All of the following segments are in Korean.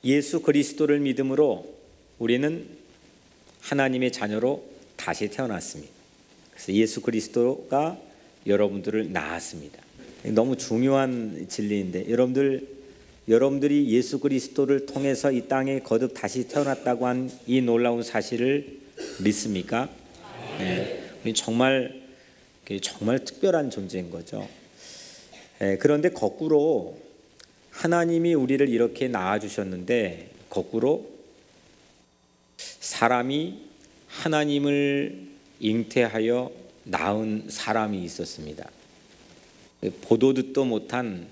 예수 그리스도를 믿음으로 우리는 하나님의 자녀로 다시 태어났습니다. 그래서 예수 그리스도가 여러분들을 낳았습니다. 너무 중요한 진리인데 여러분들이 예수 그리스도를 통해서 이 땅에 거듭 다시 태어났다고 한 이 놀라운 사실을 믿습니까? 네. 우리 정말 특별한 존재인 거죠. 그런데 거꾸로 하나님이 우리를 이렇게 낳아주셨는데 거꾸로 사람이 하나님을 잉태하여 낳은 사람이 있었습니다. 보도 듣도 못한,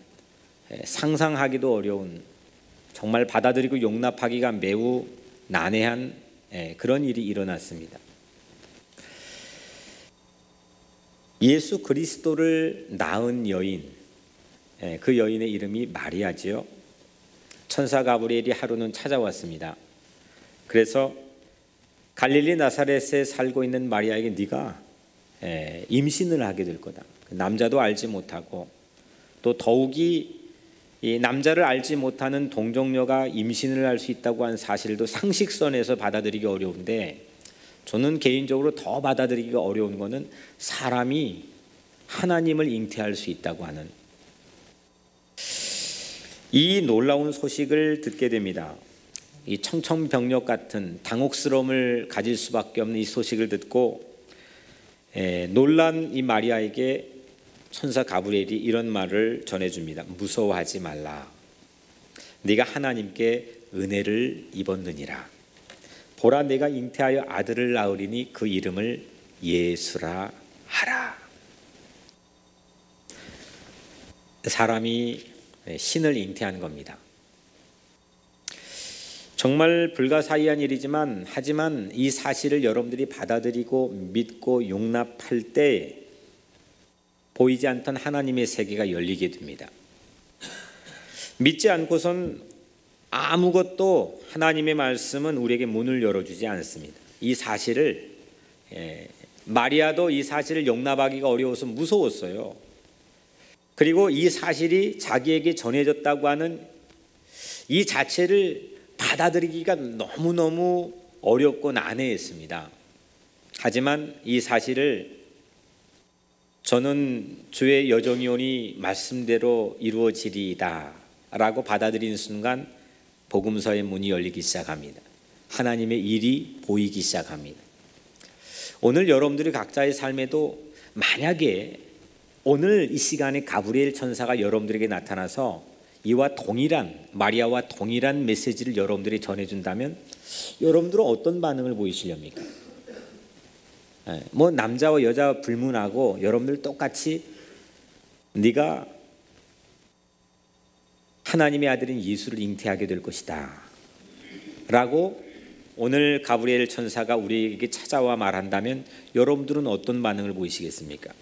상상하기도 어려운, 정말 받아들이고 용납하기가 매우 난해한 그런 일이 일어났습니다. 예수 그리스도를 낳은 여인, 그 여인의 이름이 마리아지요. 천사 가브리엘이 하루는 찾아왔습니다. 그래서 갈릴리 나사렛에 살고 있는 마리아에게 네가 임신을 하게 될 거다. 남자도 알지 못하고 또 더욱이 이 남자를 알지 못하는 동정녀가 임신을 할 수 있다고 한 사실도 상식선에서 받아들이기 어려운데, 저는 개인적으로 더 받아들이기가 어려운 것은 사람이 하나님을 잉태할 수 있다고 하는 이 놀라운 소식을 듣게 됩니다. 이 청천벽력 같은 당혹스러움을 가질 수밖에 없는 이 소식을 듣고 놀란 이 마리아에게 천사 가브리엘이 이런 말을 전해줍니다. 무서워하지 말라. 네가 하나님께 은혜를 입었느니라. 보라, 내가 잉태하여 아들을 낳으리니 그 이름을 예수라 하라. 사람이 신을 잉태한 겁니다. 정말 불가사의한 일이지만, 하지만 이 사실을 여러분들이 받아들이고 믿고 용납할 때 보이지 않던 하나님의 세계가 열리게 됩니다. 믿지 않고선 아무것도, 하나님의 말씀은 우리에게 문을 열어주지 않습니다. 이 사실을, 마리아도 이 사실을 용납하기가 어려워서 무서웠어요. 그리고 이 사실이 자기에게 전해졌다고 하는 이 자체를 받아들이기가 너무너무 어렵고 난해했습니다. 하지만 이 사실을 저는 주의 여정이오니 말씀대로 이루어지리이다 라고 받아들이는 순간 복음서의 문이 열리기 시작합니다. 하나님의 일이 보이기 시작합니다. 오늘 여러분들이 각자의 삶에도 만약에 오늘 이 시간에 가브리엘 천사가 여러분들에게 나타나서 이와 동일한, 마리아와 동일한 메시지를 여러분들이 전해준다면 여러분들은 어떤 반응을 보이시렵니까? 뭐 남자와 여자 불문하고 여러분들 똑같이 네가 하나님의 아들인 예수를 잉태하게 될 것이다 라고 오늘 가브리엘 천사가 우리에게 찾아와 말한다면 여러분들은 어떤 반응을 보이시겠습니까?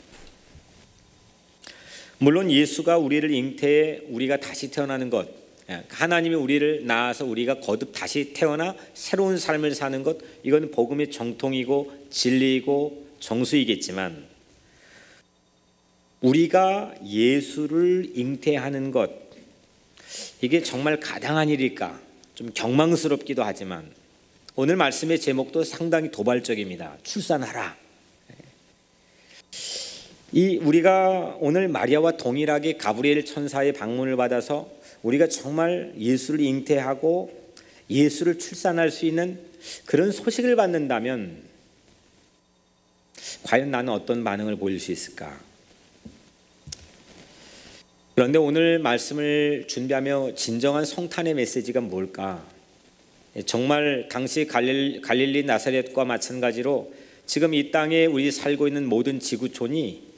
물론 예수가 우리를 잉태해 우리가 다시 태어나는 것, 하나님이 우리를 낳아서 우리가 거듭 다시 태어나 새로운 삶을 사는 것, 이건 복음의 정통이고 진리이고 정수이겠지만, 우리가 예수를 잉태하는 것, 이게 정말 가당한 일일까? 좀 경망스럽기도 하지만 오늘 말씀의 제목도 상당히 도발적입니다. 출산하라. 우리가 오늘 마리아와 동일하게 가브리엘 천사의 방문을 받아서 우리가 정말 예수를 잉태하고 예수를 출산할 수 있는 그런 소식을 받는다면 과연 나는 어떤 반응을 보일 수 있을까? 그런데 오늘 말씀을 준비하며 진정한 성탄의 메시지가 뭘까? 정말 당시 갈릴리 나사렛과 마찬가지로 지금 이 땅에 우리 살고 있는 모든 지구촌이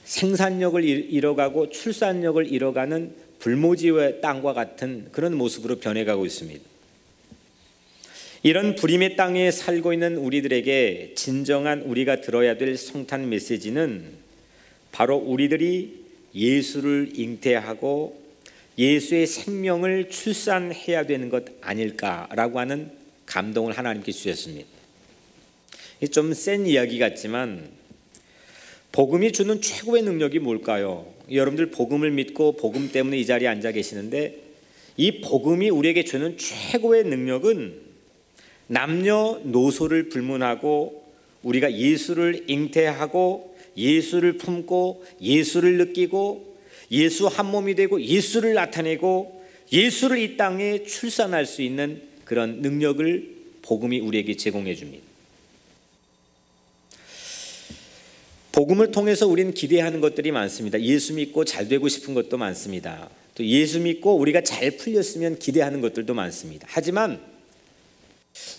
생산력을 잃어가고 출산력을 잃어가는 불모지의 땅과 같은 그런 모습으로 변해가고 있습니다. 이런 불임의 땅에 살고 있는 우리들에게 진정한 우리가 들어야 될 성탄 메시지는 바로 우리들이 예수를 잉태하고 예수의 생명을 출산해야 되는 것 아닐까라고 하는 감동을 하나님께 주셨습니다. 좀 센 이야기 같지만 복음이 주는 최고의 능력이 뭘까요? 여러분들 복음을 믿고 복음 때문에 이 자리에 앉아 계시는데 이 복음이 우리에게 주는 최고의 능력은 남녀노소를 불문하고 우리가 예수를 잉태하고 예수를 품고 예수를 느끼고 예수 한 몸이 되고 예수를 나타내고 예수를 이 땅에 출산할 수 있는 그런 능력을 복음이 우리에게 제공해 줍니다. 복음을 통해서 우리는 기대하는 것들이 많습니다. 예수 믿고 잘 되고 싶은 것도 많습니다. 또 예수 믿고 우리가 잘 풀렸으면 기대하는 것들도 많습니다. 하지만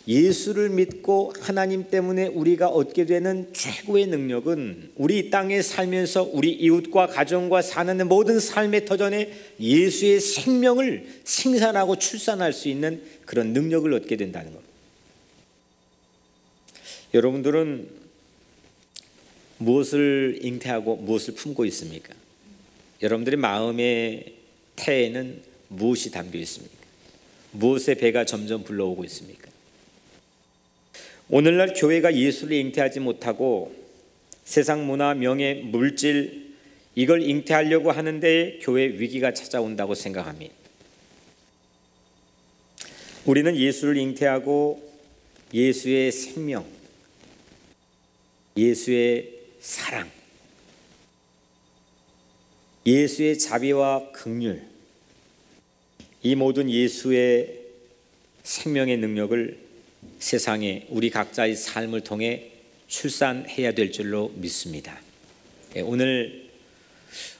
예수를 믿고 하나님 때문에 우리가 얻게 되는 최고의 능력은 우리 이 땅에 살면서 우리 이웃과 가정과 사는 모든 삶의 터전에 예수의 생명을 생산하고 출산할 수 있는 그런 능력을 얻게 된다는 겁니다. 여러분들은 무엇을 잉태하고 무엇을 품고 있습니까? 여러분들의 마음의 태에는 무엇이 담겨 있습니까? 무엇의 배가 점점 불러오고 있습니까? 오늘날 교회가 예수를 잉태하지 못하고 세상 문화, 명예, 물질 이걸 잉태하려고 하는데 교회 위기가 찾아온다고 생각합니다. 우리는 예수를 잉태하고 예수의 생명, 예수의 사랑, 예수의 자비와 긍휼, 이 모든 예수의 생명의 능력을 세상에 우리 각자의 삶을 통해 출산해야 될 줄로 믿습니다. 오늘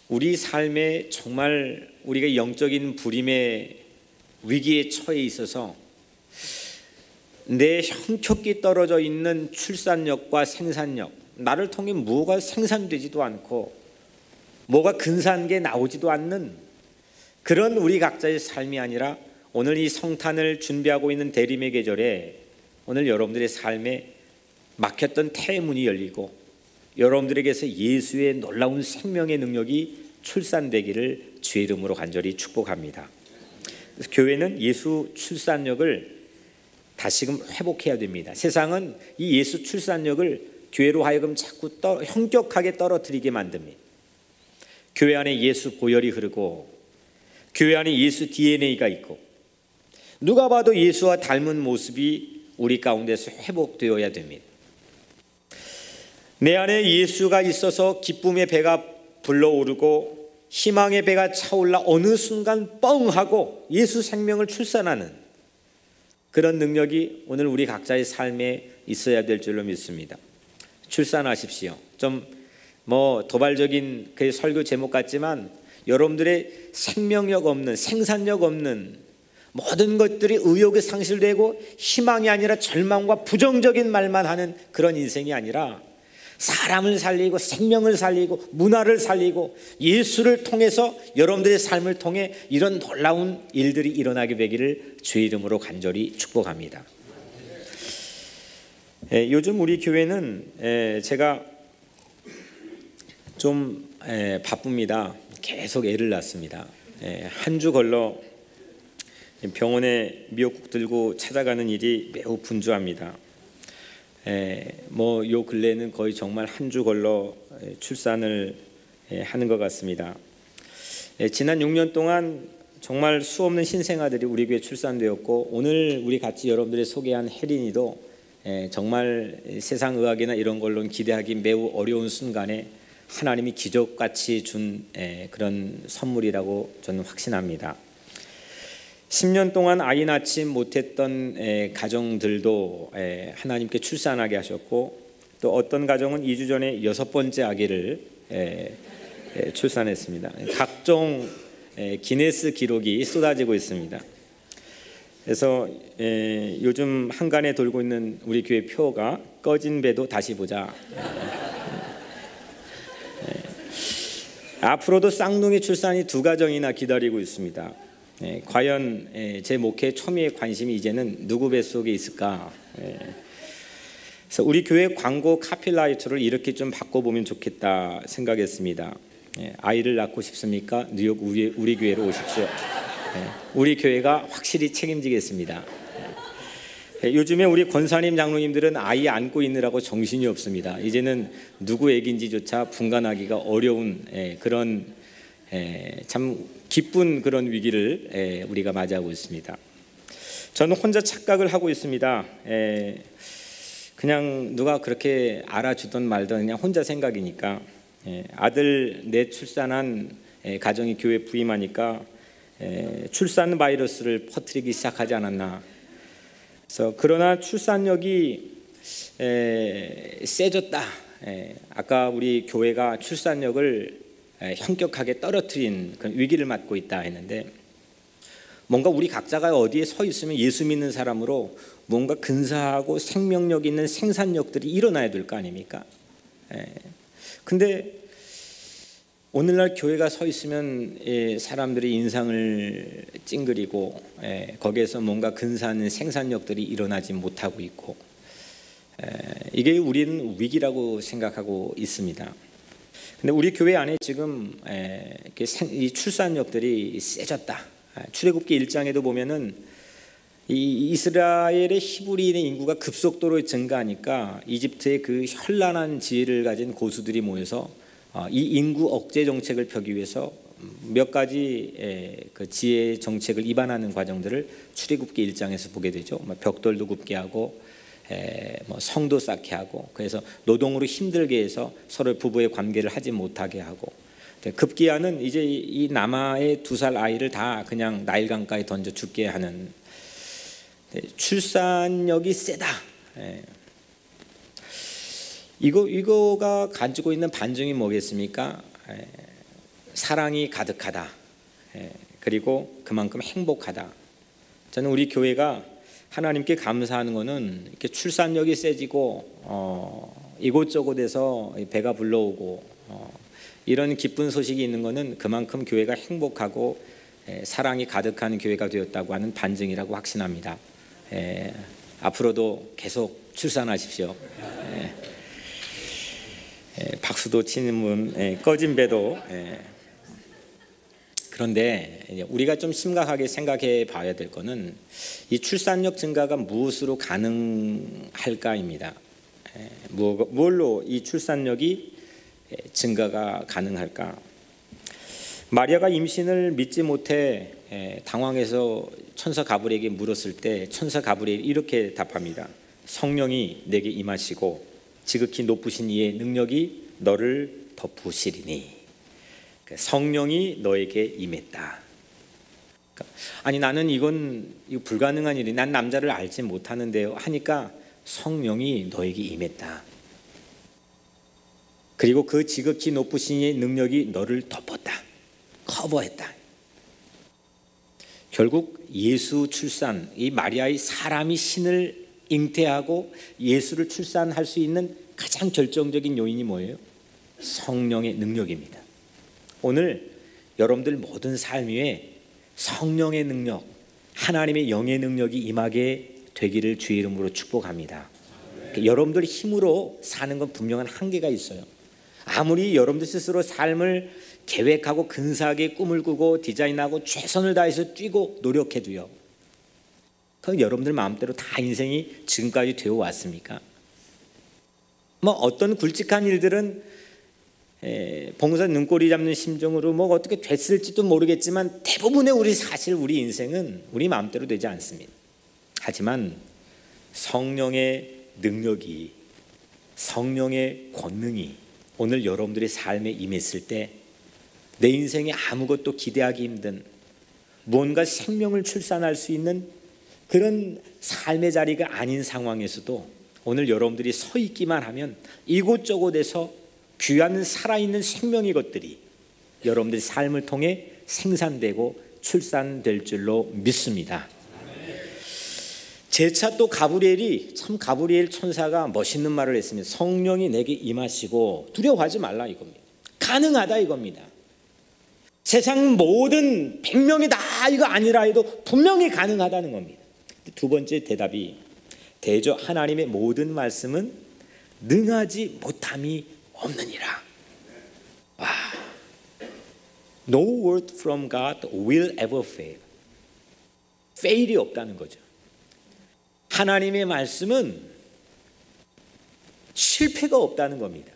우리 삶에 정말 우리가 영적인 불임의 위기에 처해 있어서 내 형격히 떨어져 있는 출산력과 생산력, 나를 통해 뭐가 생산되지도 않고 뭐가 근사한 게 나오지도 않는 그런 우리 각자의 삶이 아니라 오늘 이 성탄을 준비하고 있는 대림의 계절에 오늘 여러분들의 삶에 막혔던 태의 문이 열리고 여러분들에게서 예수의 놀라운 생명의 능력이 출산되기를 주의 이름으로 간절히 축복합니다. 그래서 교회는 예수 출산력을 다시금 회복해야 됩니다. 세상은 이 예수 출산력을 교회로 하여금 자꾸 형격하게 떨어뜨리게 만듭니다. 교회 안에 예수 보혈이 흐르고 교회 안에 예수 DNA가 있고 누가 봐도 예수와 닮은 모습이 우리 가운데서 회복되어야 됩니다. 내 안에 예수가 있어서 기쁨의 배가 불러오르고 희망의 배가 차올라 어느 순간 뻥 하고 예수 생명을 출산하는 그런 능력이 오늘 우리 각자의 삶에 있어야 될 줄로 믿습니다. 출산하십시오. 좀 도발적인 그 설교 제목 같지만 여러분들의 생명력 없는, 생산력 없는 모든 것들이 의욕에 상실되고 희망이 아니라 절망과 부정적인 말만 하는 그런 인생이 아니라 사람을 살리고 생명을 살리고 문화를 살리고 예수를 통해서 여러분들의 삶을 통해 이런 놀라운 일들이 일어나게 되기를 주의 이름으로 간절히 축복합니다. 요즘 우리 교회는 제가 좀 바쁩니다. 계속 애를 낳습니다. 한 주 걸러 병원에 미역국 들고 찾아가는 일이 매우 분주합니다. 요 근래는 거의 정말 한 주 걸러 출산을 하는 것 같습니다. 지난 6년 동안 정말 수없는 신생아들이 우리 교회 출산되었고 오늘 우리 같이 여러분들이 소개한 혜린이도 정말 세상 의학이나 이런 걸로는 기대하기 매우 어려운 순간에 하나님이 기적같이 준 그런 선물이라고 저는 확신합니다. 10년 동안 아이 낳지 못했던 가정들도 하나님께 출산하게 하셨고 또 어떤 가정은 2주 전에 6번째 아기를 출산했습니다. 각종 기네스 기록이 쏟아지고 있습니다. 그래서 요즘 한간에 돌고 있는 우리 교회 표가 꺼진 배도 다시 보자. 앞으로도 쌍둥이 출산이 2가정이나 기다리고 있습니다. 과연 제 목회 초미의 관심이 이제는 누구 뱃속에 있을까? 그래서 우리 교회 광고 카피라이트를 이렇게 좀 바꿔보면 좋겠다 생각했습니다. 아이를 낳고 싶습니까? 뉴욕 우리 교회로 오십시오. 우리 교회가 확실히 책임지겠습니다. 요즘에 우리 권사님 장로님들은 아이 안고 있느라고 정신이 없습니다. 이제는 누구 애기인지조차 분간하기가 어려운 그런 참 기쁜 그런 위기를 우리가 맞이하고 있습니다. 저는 혼자 착각을 하고 있습니다. 그냥 누가 그렇게 알아주든 말든 그냥 혼자 생각이니까, 아들 내 출산한 가정이 교회 부임하니까 출산 바이러스를 퍼뜨리기 시작하지 않았나. 그래서 그러나 출산력이 세졌다. 아까 우리 교회가 출산력을 현격하게 떨어뜨린 그런 위기를 맞고 있다 했는데, 뭔가 우리 각자가 어디에 서 있으면 예수 믿는 사람으로 뭔가 근사하고 생명력 있는 생산력들이 일어나야 될 거 아닙니까? 근데 오늘날 교회가 서 있으면 사람들이 인상을 찡그리고 거기에서 뭔가 근사한 생산력들이 일어나지 못하고 있고, 이게 우리는 위기라고 생각하고 있습니다. 근데 우리 교회 안에 지금 이 출산력들이 세졌다. 출애굽기 1장에도 보면은 이 이스라엘의 히브리인의 인구가 급속도로 증가하니까 이집트의 그 현란한 지혜를 가진 고수들이 모여서 이 인구 억제 정책을 펴기 위해서 몇 가지 그 지혜 정책을 입안하는 과정들을 출애굽기 1장에서 보게 되죠. 벽돌도 굽게 하고 성도 쌓게 하고, 그래서 노동으로 힘들게 해서 서로 부부의 관계를 하지 못하게 하고, 급기야는 이제 이 남아의 2살 아이를 다 그냥 나일강가에 던져 죽게 하는, 출산력이 세다. 이거가 가지고 있는 반증이 뭐겠습니까? 사랑이 가득하다. 그리고 그만큼 행복하다. 저는 우리 교회가 하나님께 감사하는 것은 이렇게 출산력이 세지고 이곳저곳에서 배가 불러오고 이런 기쁜 소식이 있는 것은 그만큼 교회가 행복하고 사랑이 가득한 교회가 되었다고 하는 반증이라고 확신합니다. 앞으로도 계속 출산하십시오. 박수도 치는 분, 꺼진 배도. 그런데 우리가 좀 심각하게 생각해 봐야 될 것은 이 출산력 증가가 무엇으로 가능할까입니다. 무엇로 이 출산력이 증가가 가능할까? 마리아가 임신을 믿지 못해 당황해서 천사 가브리엘에게 물었을 때 천사 가브리엘이 이렇게 답합니다. 성령이 내게 임하시고 지극히 높으신 이의 능력이 너를 덮으시리니. 성령이 너에게 임했다. 아니 나는 이거 불가능한 일이, 난 남자를 알지 못하는데요 하니까 성령이 너에게 임했다. 그리고 그 지극히 높으신 이의 능력이 너를 덮었다. 커버했다. 결국 예수 출산, 이 마리아의 사람이 신을 잉태하고 예수를 출산할 수 있는 가장 결정적인 요인이 뭐예요? 성령의 능력입니다. 오늘 여러분들 모든 삶 위에 성령의 능력, 하나님의 영의 능력이 임하게 되기를 주의 이름으로 축복합니다. 여러분들 힘으로 사는 건 분명한 한계가 있어요. 아무리 여러분들 스스로 삶을 계획하고 근사하게 꿈을 꾸고 디자인하고 최선을 다해서 뛰고 노력해도요, 그건 여러분들 마음대로 다 인생이 지금까지 되어 왔습니까? 어떤 굵직한 일들은 봉사 눈꼬리 잡는 심정으로 어떻게 됐을지도 모르겠지만 대부분의 우리 인생은 우리 마음대로 되지 않습니다. 하지만 성령의 능력이, 성령의 권능이 오늘 여러분들의 삶에 임했을 때 내 인생에 아무것도 기대하기 힘든 무언가 생명을 출산할 수 있는 그런 삶의 자리가 아닌 상황에서도 오늘 여러분들이 서 있기만 하면 이곳저곳에서 귀한 살아있는 생명의 것들이 여러분들의 삶을 통해 생산되고 출산될 줄로 믿습니다. 제차 또 가브리엘이, 참 가브리엘 천사가 멋있는 말을 했습니다. 성령이 내게 임하시고 두려워하지 말라 이겁니다. 가능하다 이겁니다. 세상 모든 100명이 다 이거 아니라 해도 분명히 가능하다는 겁니다. 두 번째 대답이 대저 하나님의 모든 말씀은 능하지 못함이 없느니라. 와. No word from God will ever fail. fail이 없다는 거죠. 하나님의 말씀은 실패가 없다는 겁니다.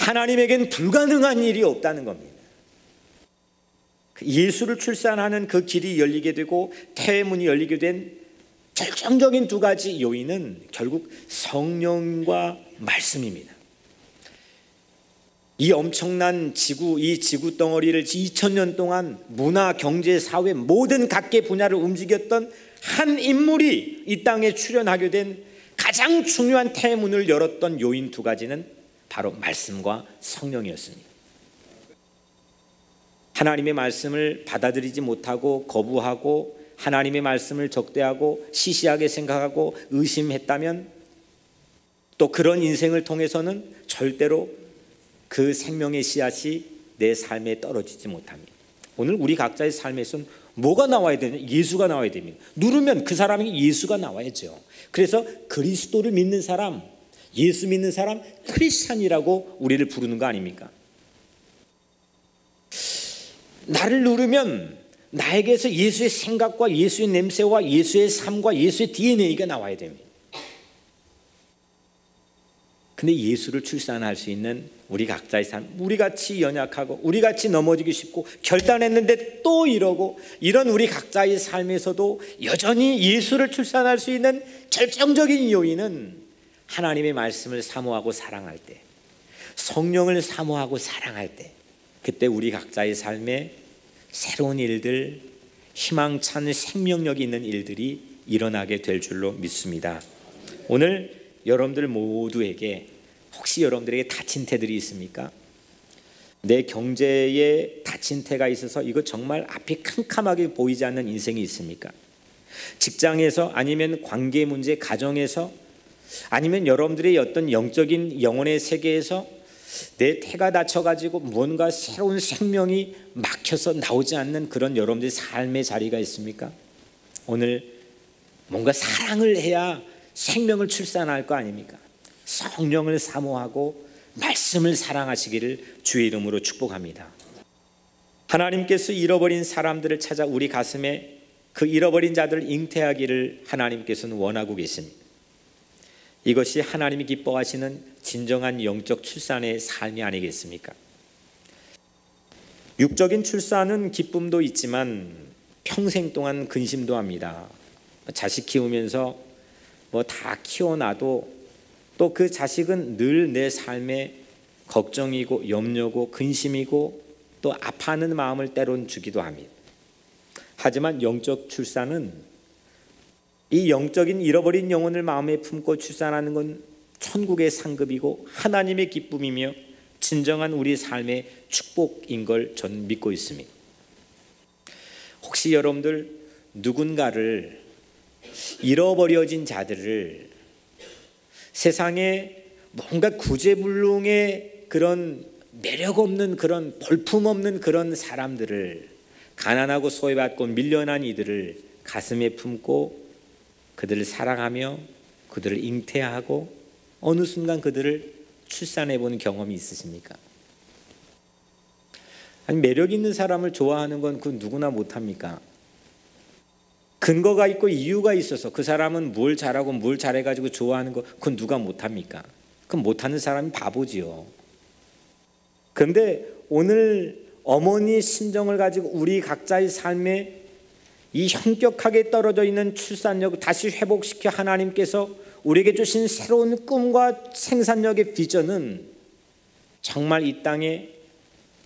하나님에겐 불가능한 일이 없다는 겁니다. 예수를 출산하는 그 길이 열리게 되고 태의 문이 열리게 된 결정적인 두 가지 요인은 결국 성령과 말씀입니다. 이 엄청난 지구, 이 지구 덩어리를 2000년 동안 문화, 경제, 사회 모든 각계 분야를 움직였던 한 인물이 이 땅에 출현하게 된 가장 중요한 태의 문을 열었던 요인 두 가지는 바로 말씀과 성령이었습니다. 하나님의 말씀을 받아들이지 못하고 거부하고 하나님의 말씀을 적대하고 시시하게 생각하고 의심했다면 또 그런 인생을 통해서는 절대로 그 생명의 씨앗이 내 삶에 떨어지지 못합니다. 오늘 우리 각자의 삶에서는 뭐가 나와야 되냐? 예수가 나와야 됩니다. 누르면 그 사람이 예수가 나와야죠. 그래서 그리스도를 믿는 사람, 예수 믿는 사람, 크리스찬이라고 우리를 부르는 거 아닙니까? 나를 누르면 나에게서 예수의 생각과 예수의 냄새와 예수의 삶과 예수의 DNA가 나와야 됩니다. 근데 예수를 출산할 수 있는 우리 각자의 삶, 우리같이 연약하고 우리같이 넘어지기 쉽고 결단했는데 또 이러고 이런 우리 각자의 삶에서도 여전히 예수를 출산할 수 있는 결정적인 요인은 하나님의 말씀을 사모하고 사랑할 때, 성령을 사모하고 사랑할 때, 그때 우리 각자의 삶에 새로운 일들, 희망찬 생명력이 있는 일들이 일어나게 될 줄로 믿습니다. 오늘 여러분들 모두에게 혹시 여러분들에게 다친 태들이 있습니까? 내 경제에 다친 태가 있어서 이거 정말 앞이 캄캄하게 보이지 않는 인생이 있습니까? 직장에서 아니면 관계 문제, 가정에서 아니면 여러분들의 어떤 영적인 영혼의 세계에서 내 태가 다쳐가지고 뭔가 새로운 생명이 막혀서 나오지 않는 그런 여러분들의 삶의 자리가 있습니까? 오늘 뭔가 사랑을 해야 생명을 출산할 거 아닙니까? 성령을 사모하고 말씀을 사랑하시기를 주의 이름으로 축복합니다. 하나님께서 잃어버린 사람들을 찾아 우리 가슴에 그 잃어버린 자들을 잉태하기를 하나님께서는 원하고 계십니다. 이것이 하나님이 기뻐하시는 진정한 영적 출산의 삶이 아니겠습니까? 육적인 출산은 기쁨도 있지만 평생 동안 근심도 합니다. 자식 키우면서 뭐 다 키워놔도 또 그 자식은 늘 내 삶에 걱정이고 염려고 근심이고 또 아파하는 마음을 때론 주기도 합니다. 하지만 영적 출산은 이 영적인 잃어버린 영혼을 마음에 품고 출산하는 건 천국의 상급이고 하나님의 기쁨이며 진정한 우리 삶의 축복인 걸 저는 믿고 있습니다. 혹시 여러분들 누군가를 잃어버려진 자들을 세상에 뭔가 구제불능의 그런 매력 없는 그런 볼품 없는 그런 사람들을 가난하고 소외받고 밀려난 이들을 가슴에 품고 그들을 사랑하며 그들을 잉태하고 어느 순간 그들을 출산해 본 경험이 있으십니까? 아니 매력 있는 사람을 좋아하는 건 그 누구나 못합니까? 근거가 있고 이유가 있어서 그 사람은 뭘 잘하고 뭘 잘해가지고 좋아하는 거 그건 누가 못합니까? 그건 못하는 사람이 바보지요. 그런데 오늘 어머니의 심정을 가지고 우리 각자의 삶에 이 현격하게 떨어져 있는 출산력을 다시 회복시켜 하나님께서 우리에게 주신 새로운 꿈과 생산력의 비전은 정말 이 땅에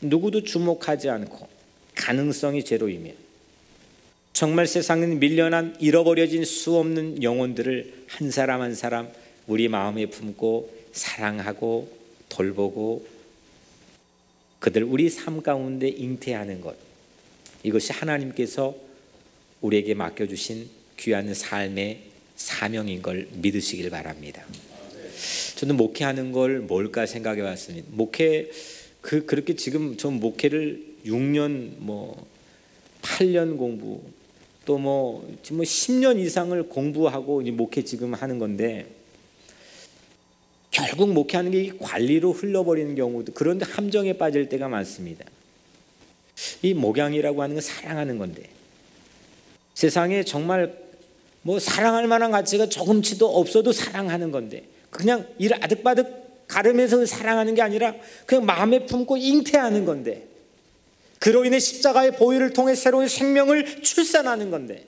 누구도 주목하지 않고 가능성이 제로이며 정말 세상은 밀려난 잃어버려진 수없는 영혼들을 한 사람 한 사람 우리 마음에 품고 사랑하고 돌보고 그들 우리 삶 가운데 잉태하는 것, 이것이 하나님께서 우리에게 맡겨주신 귀한 삶의 사명인 걸 믿으시길 바랍니다. 저는 목회하는 걸 뭘까 생각해 봤습니다. 목회 그렇게 지금 전 목회를 6년 8년 공부 또 지금 10년 이상을 공부하고 이제 목회 지금 하는 건데 결국 목회하는 게 관리로 흘러버리는 경우도 그런데 함정에 빠질 때가 많습니다. 이 목양이라고 하는 건 사랑하는 건데 세상에 정말 사랑할 만한 가치가 조금치도 없어도 사랑하는 건데 그냥 일 아득바득 가르면서 사랑하는 게 아니라 그냥 마음에 품고 잉태하는 건데, 그로 인해 십자가의 보혈을 통해 새로운 생명을 출산하는 건데,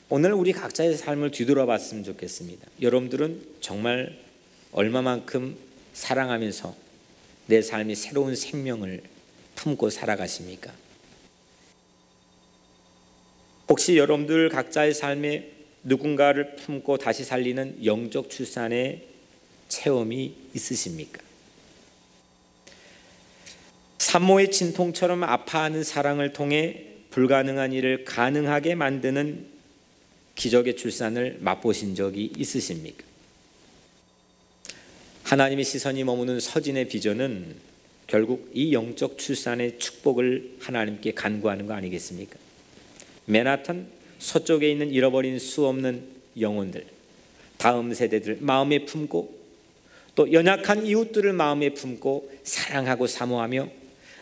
오늘 우리 각자의 삶을 뒤돌아봤으면 좋겠습니다. 여러분들은 정말 얼마만큼 사랑하면서 내 삶이 새로운 생명을 품고 살아가십니까? 혹시 여러분들 각자의 삶에 누군가를 품고 다시 살리는 영적 출산의 체험이 있으십니까? 산모의 진통처럼 아파하는 사랑을 통해 불가능한 일을 가능하게 만드는 기적의 출산을 맛보신 적이 있으십니까? 하나님의 시선이 머무는 서진의 비전은 결국 이 영적 출산의 축복을 하나님께 간구하는 거 아니겠습니까? 맨하탄 서쪽에 있는 잃어버린 수 없는 영혼들, 다음 세대들 마음에 품고, 또 연약한 이웃들을 마음에 품고 사랑하고 사모하며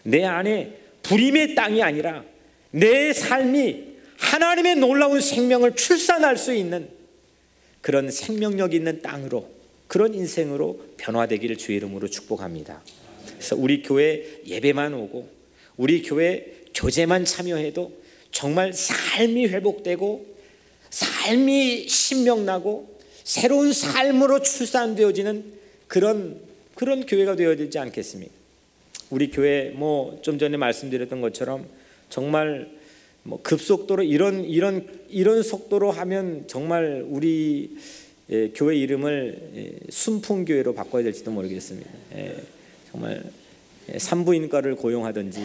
내 안에 불임의 땅이 아니라 내 삶이 하나님의 놀라운 생명을 출산할 수 있는 그런 생명력 있는 땅으로, 그런 인생으로 변화되기를 주의 이름으로 축복합니다. 그래서 우리 교회 예배만 오고 우리 교회 교제만 참여해도 정말 삶이 회복되고 삶이 신명나고 새로운 삶으로 출산되어지는 그런 교회가 되어야 되지 않겠습니까? 우리 교회 좀 전에 말씀드렸던 것처럼 정말 급속도로 이런 속도로 하면 정말 우리 교회 이름을 순풍교회로 바꿔야 될지도 모르겠습니다. 정말 산부인과를 고용하든지,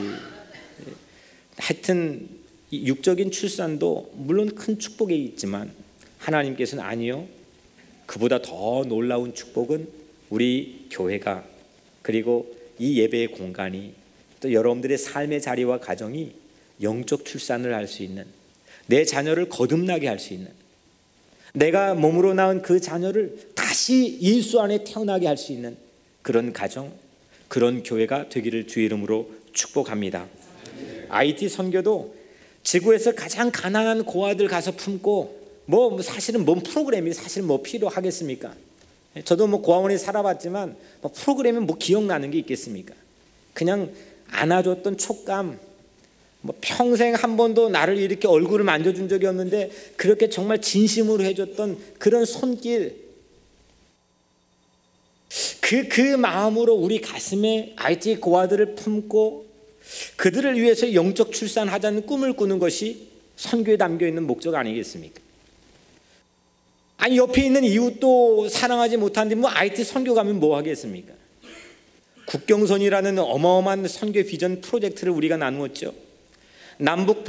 하여튼 육적인 출산도 물론 큰 축복이 있지만 하나님께서는 아니요, 그보다 더 놀라운 축복은 우리 교회가, 그리고 이 예배의 공간이, 또 여러분들의 삶의 자리와 가정이 영적 출산을 할 수 있는, 내 자녀를 거듭나게 할 수 있는, 내가 몸으로 낳은 그 자녀를 다시 예수 안에 태어나게 할 수 있는 그런 가정, 그런 교회가 되기를 주의 이름으로 축복합니다. IT 선교도 지구에서 가장 가난한 고아들 가서 품고 사실은 뭔 프로그램이 사실 필요하겠습니까? 저도 고아원에 살아봤지만 프로그램이 기억나는 게 있겠습니까? 그냥 안아줬던 촉감, 평생 한 번도 나를 이렇게 얼굴을 만져준 적이 없는데 그렇게 정말 진심으로 해줬던 그런 손길, 그 마음으로 우리 가슴에 IT 고아들을 품고 그들을 위해서 영적 출산하자는 꿈을 꾸는 것이 선교에 담겨있는 목적 아니겠습니까? 아니, 옆에 있는 이웃도 사랑하지 못하는데 IT 선교 가면 뭐 하겠습니까? 국경선이라는 어마어마한 선교 비전 프로젝트를 우리가 나누었죠. 남북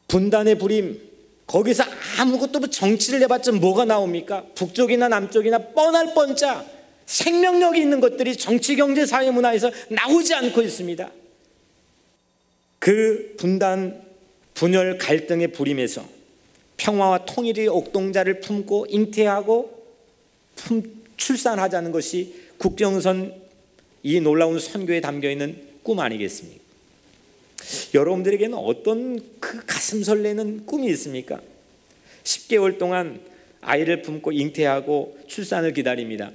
분단의 불임, 거기서 아무것도 정치를 해봤자 뭐가 나옵니까? 북쪽이나 남쪽이나 뻔할 뻔짜 생명력이 있는 것들이 정치, 경제, 사회, 문화에서 나오지 않고 있습니다. 그 분단, 분열, 갈등의 불임에서 평화와 통일의 옥동자를 품고 잉태하고 출산하자는 것이 국경선, 이 놀라운 선교에 담겨있는 꿈 아니겠습니까? 여러분들에게는 어떤 그 가슴 설레는 꿈이 있습니까? 10개월 동안 아이를 품고 잉태하고 출산을 기다립니다.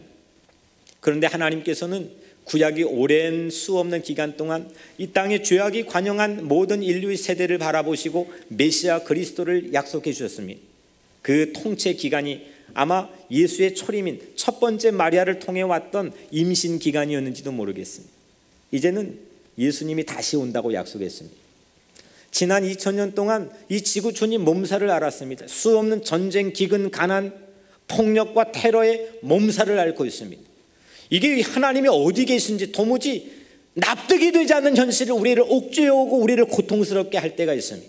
그런데 하나님께서는 구약이 오랜 수 없는 기간 동안 이 땅에 죄악이 관영한 모든 인류의 세대를 바라보시고 메시아 그리스도를 약속해 주셨습니다. 그 통치 기간이 아마 예수의 초림인 첫 번째 마리아를 통해 왔던 임신 기간이었는지도 모르겠습니다. 이제는 예수님이 다시 온다고 약속했습니다. 지난 2000년 동안 이 지구촌이 몸살을 앓았습니다. 수 없는 전쟁, 기근, 가난, 폭력과 테러의 몸살을 앓고 있습니다. 이게 하나님이 어디 계신지 도무지 납득이 되지 않는 현실을 우리를 옥죄어오고 우리를 고통스럽게 할 때가 있습니다.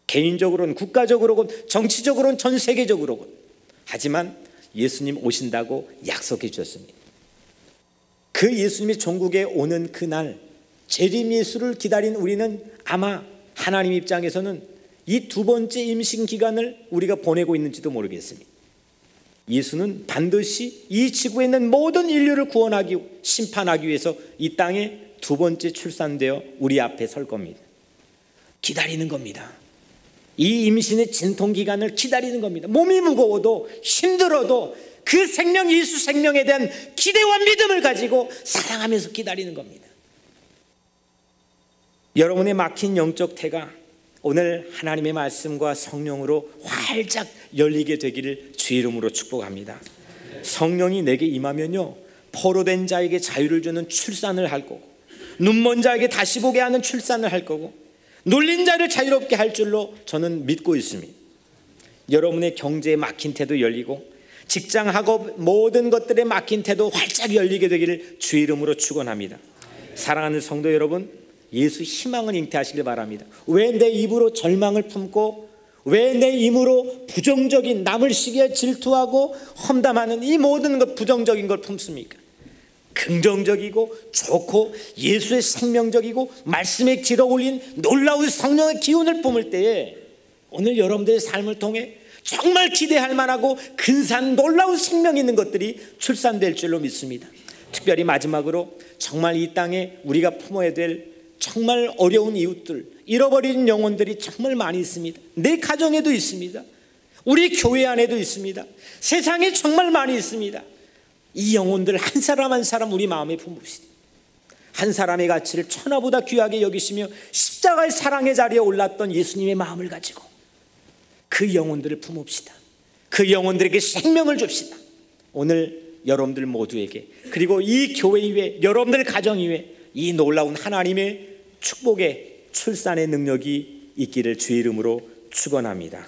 개인적으로는, 국가적으로는, 정치적으로는, 전 세계적으로는. 하지만 예수님 오신다고 약속해 주셨습니다. 그 예수님이 전국에 오는 그날 재림 예수를 기다린 우리는 아마 하나님 입장에서는 이 두 번째 임신 기간을 우리가 보내고 있는지도 모르겠습니다. 예수는 반드시 이 지구에 있는 모든 인류를 구원하기, 심판하기 위해서 이 땅에 두 번째 출산되어 우리 앞에 설 겁니다. 기다리는 겁니다. 이 임신의 진통 기간을 기다리는 겁니다. 몸이 무거워도 힘들어도 그 생명, 예수 생명에 대한 기대와 믿음을 가지고 사랑하면서 기다리는 겁니다. 여러분의 막힌 영적 태가 오늘 하나님의 말씀과 성령으로 활짝 열리게 되기를 주의 이름으로 축복합니다. 성령이 내게 임하면요, 포로된 자에게 자유를 주는 출산을 할 거고, 눈먼 자에게 다시 보게 하는 출산을 할 거고, 눌린 자를 자유롭게 할 줄로 저는 믿고 있습니다. 여러분의 경제에 막힌 태도 열리고, 직장, 학업 모든 것들에 막힌 태도 활짝 열리게 되기를 주의 이름으로 축원합니다. 사랑하는 성도 여러분, 예수 희망을 잉태하시길 바랍니다. 왜 내 입으로 절망을 품고, 왜 내 입으로 부정적인, 남을 시기에 질투하고 험담하는 이 모든 것, 부정적인 걸 품습니까? 긍정적이고 좋고 예수의 생명적이고 말씀에 길어 올린 놀라운 성령의 기운을 뿜을 때에 오늘 여러분들의 삶을 통해 정말 기대할 만하고 근사한 놀라운 생명 있는 것들이 출산될 줄로 믿습니다. 특별히 마지막으로 정말 이 땅에 우리가 품어야 될 정말 어려운 이웃들, 잃어버린 영혼들이 정말 많이 있습니다. 내 가정에도 있습니다. 우리 교회 안에도 있습니다. 세상에 정말 많이 있습니다. 이 영혼들 한 사람 한 사람 우리 마음에 품읍시다. 한 사람의 가치를 천하보다 귀하게 여기시며 십자가의 사랑의 자리에 올랐던 예수님의 마음을 가지고 그 영혼들을 품읍시다. 그 영혼들에게 생명을 줍시다. 오늘 여러분들 모두에게, 그리고 이 교회 위에, 여러분들 가정 위에 이 놀라운 하나님의 축복의 출산의 능력이 있기를 주의 이름으로 축원합니다.